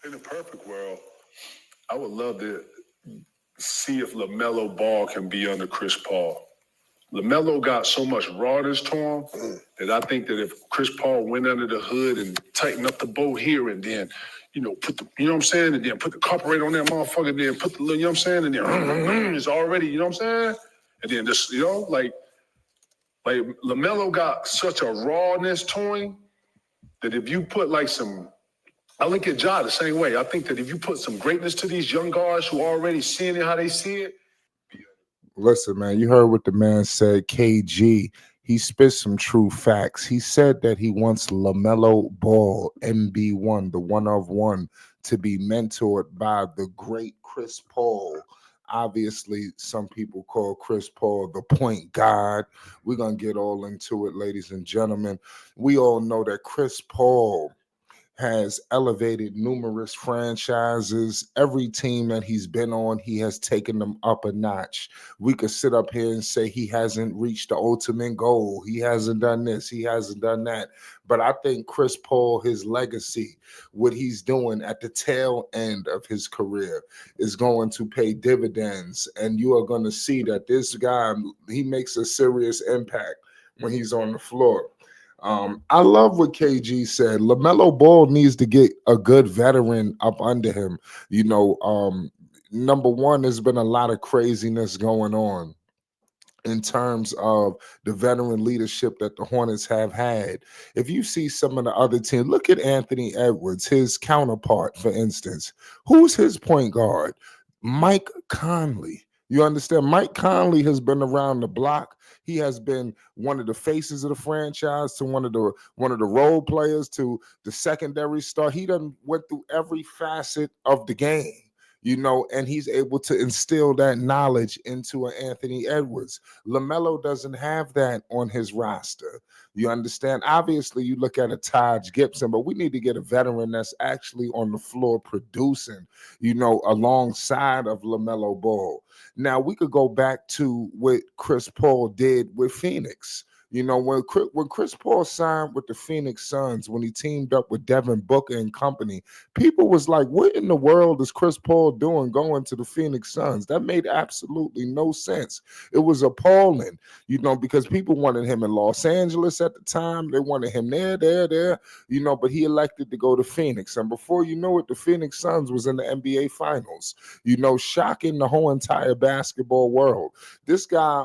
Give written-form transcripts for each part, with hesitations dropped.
In a perfect world, I would love to see if Lamelo Ball can be under Chris Paul. Lamelo got so much rawness to him that I think that if Chris Paul went under the hood and tightened up the bow here and then, put the, you know what I'm saying, and then put the carburetor on that motherfucker, then put the, you know what I'm saying, and then it's already, you know what I'm saying, and then just, like Lamelo got such a rawness to him that if you put like some, I look at Ja the same way. I think that if you put some greatness to these young guys who are already seeing it how they see it. Listen, man, you heard what the man said, KG. He spit some true facts. He said that he wants LaMelo Ball, MB1, the one of one, to be mentored by the great Chris Paul. Obviously, some people call Chris Paul the point guard. We're going to get all into it, ladies and gentlemen. We all know that Chris Paul has elevated numerous franchises. Every team that he's been on, he has taken them up a notch. We could sit up here and say he hasn't reached the ultimate goal. He hasn't done this. He hasn't done that. But I think Chris Paul, his legacy, what he's doing at the tail end of his career is going to pay dividends. And you are going to see that this guy, he makes a serious impact when he's on the floor. I love what KG said. LaMelo Ball needs to get a good veteran up under him. Number one, there's been a lot of craziness going on in terms of the veteran leadership that the Hornets have had. If you see some of the other teams, look at Anthony Edwards, his counterpart, for instance. Who's his point guard? Mike Conley. You understand? Mike Conley has been around the block. He has been one of the faces of the franchise, to one of the role players, to the secondary star. He done went through every facet of the game, and he's able to instill that knowledge into an Anthony Edwards. LaMelo doesn't have that on his roster. You understand? Obviously, you look at a Taj Gibson, but we need to get a veteran that's actually on the floor producing, alongside of LaMelo Ball. Now, we could go back to what Chris Paul did with Phoenix. When Chris Paul signed with the Phoenix Suns, when he teamed up with Devin Booker and company, people was like, what in the world is Chris Paul doing going to the Phoenix Suns? That made absolutely no sense. It was appalling, because people wanted him in Los Angeles at the time. They wanted him there, but he elected to go to Phoenix. And before you know it, the Phoenix Suns was in the NBA Finals, shocking the whole entire basketball world. This guy,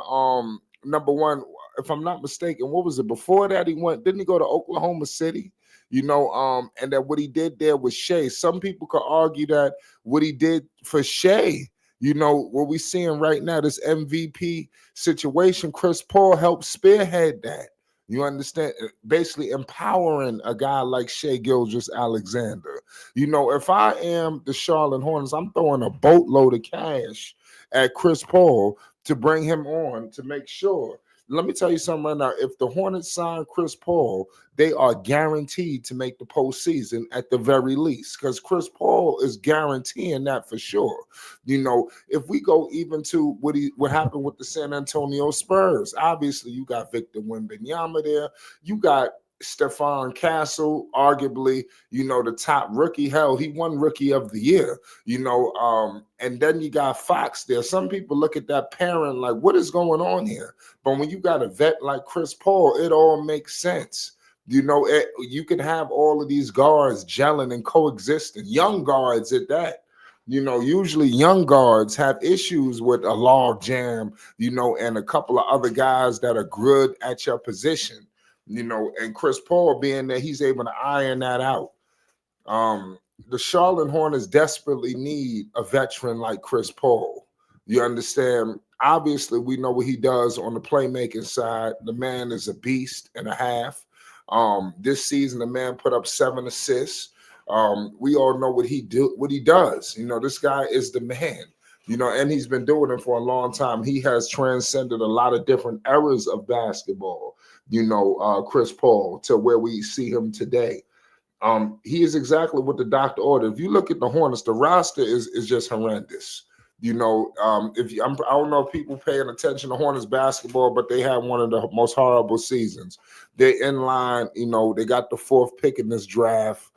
number one, if I'm not mistaken, what was it? Before that, didn't he go to Oklahoma City? And that what he did there with Shea. Some people could argue that what he did for Shea, what we're seeing right now, this MVP situation, Chris Paul helped spearhead that. You understand? Basically empowering a guy like Shea Gilgeous-Alexander. If I am the Charlotte Hornets, I'm throwing a boatload of cash at Chris Paul to bring him on, to make sure. Let me tell you something right now. If the Hornets sign Chris Paul, they are guaranteed to make the postseason at the very least, because Chris Paul is guaranteeing that for sure. If we go even to what happened with the San Antonio Spurs, obviously you got Victor Wembanyama there. You got Stephon Castle, arguably, the top rookie. Hell, he won Rookie of the Year, and then you got Fox there. Some people look at that pairing like, what is going on here? But when you got a vet like Chris Paul, it all makes sense. You can have all of these guards gelling and coexisting, young guards at that. Usually young guards have issues with a log jam, and a couple of other guys that are good at your position. And Chris Paul being there, he's able to iron that out. The Charlotte Hornets desperately need a veteran like Chris Paul. You understand? Obviously, we know what he does on the playmaking side. The man is a beast and a half. This season, the man put up 7 assists. We all know what he does. This guy is the man. And he's been doing it for a long time. He has transcended a lot of different eras of basketball. Chris Paul, to where we see him today. He is exactly what the doctor ordered. If you look at the Hornets, the roster is just horrendous. I don't know if people paying attention to Hornets basketball, but they had one of the most horrible seasons. They're in line, they got the 4th pick in this draft.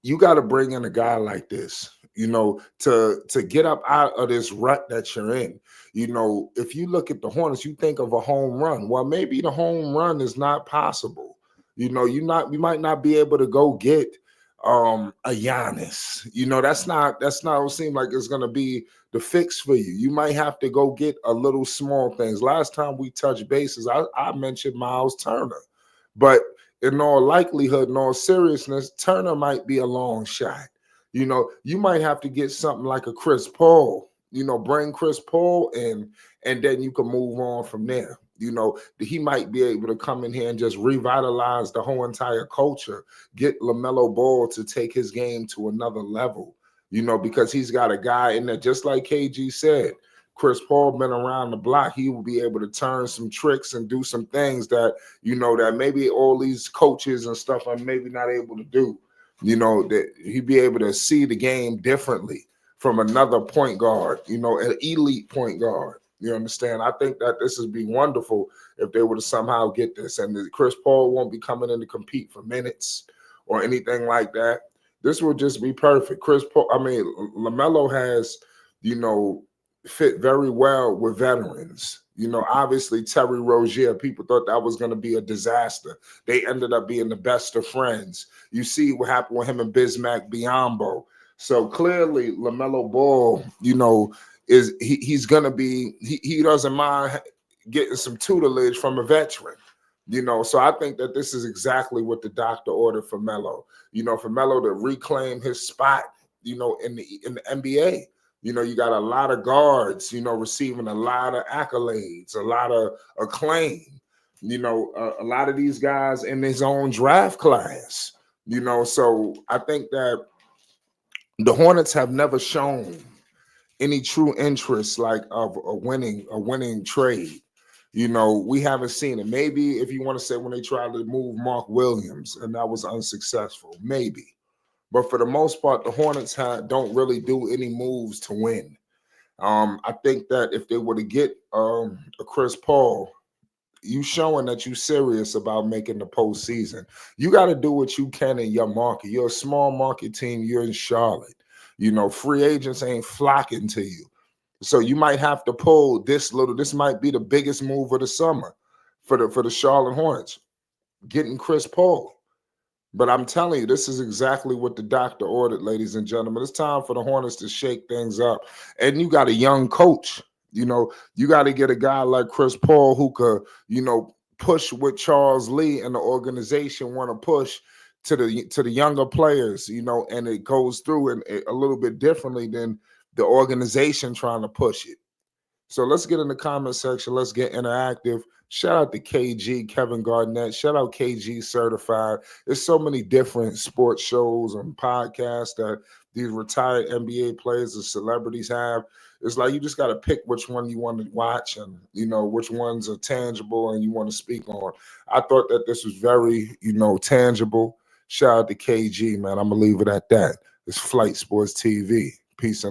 you got to bring in a guy like this, to get up out of this rut that you're in. If you look at the Hornets, you think of a home run. Well, maybe the home run is not possible. You might not be able to go get a Giannis. That's not what seem like it's gonna be the fix for you. You might have to go get a little small things. Last time we touched bases, I mentioned Miles Turner, but in all likelihood, in all seriousness, Turner might be a long shot. You might have to get something like a Chris Paul, bring Chris Paul in, and then you can move on from there. He might be able to come in here and just revitalize the whole entire culture, get Lamelo Ball to take his game to another level, because he's got a guy in there, just like KG said. Chris Paul been around the block. He will be able to turn some tricks and do some things that, that maybe all these coaches and stuff are maybe not able to do. That he'd be able to see the game differently from another point guard, an elite point guard. You understand? I think that this would be wonderful if they were to somehow get this. And Chris Paul won't be coming in to compete for minutes or anything like that. This will just be perfect. LaMelo has, fit very well with veterans. Obviously Terry Rozier, people thought that was going to be a disaster. They ended up being the best of friends. You see what happened with him and Bismack Biyombo. So clearly LaMelo Ball, he's going to be, he doesn't mind getting some tutelage from a veteran. So I think that this is exactly what the doctor ordered for Melo. For Melo to reclaim his spot, in the NBA. You got a lot of guards, receiving a lot of accolades, a lot of acclaim. A lot of these guys in his own draft class. So I think that the Hornets have never shown any true interest like of a winning trade. We haven't seen it. Maybe if you want to say when they tried to move Mark Williams and that was unsuccessful, maybe. But for the most part, the Hornets don't really do any moves to win. I think that if they were to get a Chris Paul, you showing that you serious about making the postseason. You got to do what you can in your market. You're a small market team. You're in Charlotte. Free agents ain't flocking to you. So you might have to pull this might be the biggest move of the summer for the Charlotte Hornets, getting Chris Paul. But I'm telling you, this is exactly what the doctor ordered, ladies and gentlemen. It's time for the Hornets to shake things up. And you got a young coach. You got to get a guy like Chris Paul who could, push what Charles Lee and the organization want to push to the younger players, and it goes through and a little bit differently than the organization trying to push it. So let's get in the comment section. Let's get interactive. Shout out to KG, Kevin Garnett. Shout out KG Certified. There's so many different sports shows and podcasts that these retired NBA players and celebrities have. It's like you just got to pick which one you want to watch and, which ones are tangible and you want to speak on. I thought that this was very, tangible. Shout out to KG, man. I'm going to leave it at that. It's Flight Sports TV. Peace.